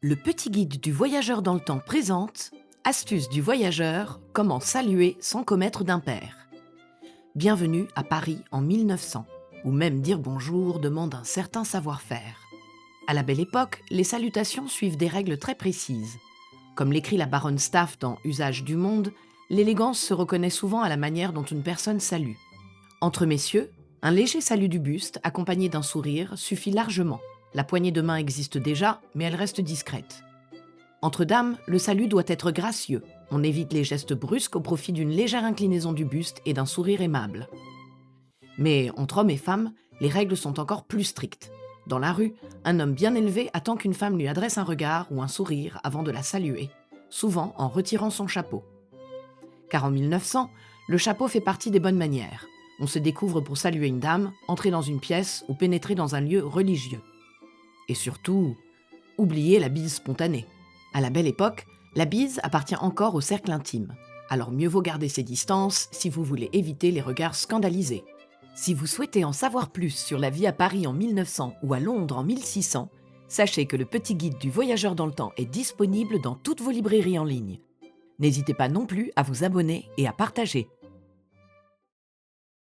Le petit guide du voyageur dans le temps présente Astuce du voyageur, comment saluer sans commettre d'impair. Bienvenue à Paris en 1900, où même dire bonjour demande un certain savoir-faire. À la belle époque, les salutations suivent des règles très précises. Comme l'écrit la baronne Staff dans Usage du monde, l'élégance se reconnaît souvent à la manière dont une personne salue. Entre messieurs, un léger salut du buste, accompagné d'un sourire, suffit largement. La poignée de main existe déjà, mais elle reste discrète. Entre dames, le salut doit être gracieux. On évite les gestes brusques au profit d'une légère inclinaison du buste et d'un sourire aimable. Mais entre hommes et femmes, les règles sont encore plus strictes. Dans la rue, un homme bien élevé attend qu'une femme lui adresse un regard ou un sourire avant de la saluer, souvent en retirant son chapeau. Car en 1900, le chapeau fait partie des bonnes manières. On se découvre pour saluer une dame, entrer dans une pièce ou pénétrer dans un lieu religieux. Et surtout, oubliez la bise spontanée. À la belle époque, la bise appartient encore au cercle intime. Alors mieux vaut garder ses distances si vous voulez éviter les regards scandalisés. Si vous souhaitez en savoir plus sur la vie à Paris en 1900 ou à Londres en 1600, sachez que le petit guide du voyageur dans le temps est disponible dans toutes vos librairies en ligne. N'hésitez pas non plus à vous abonner et à partager.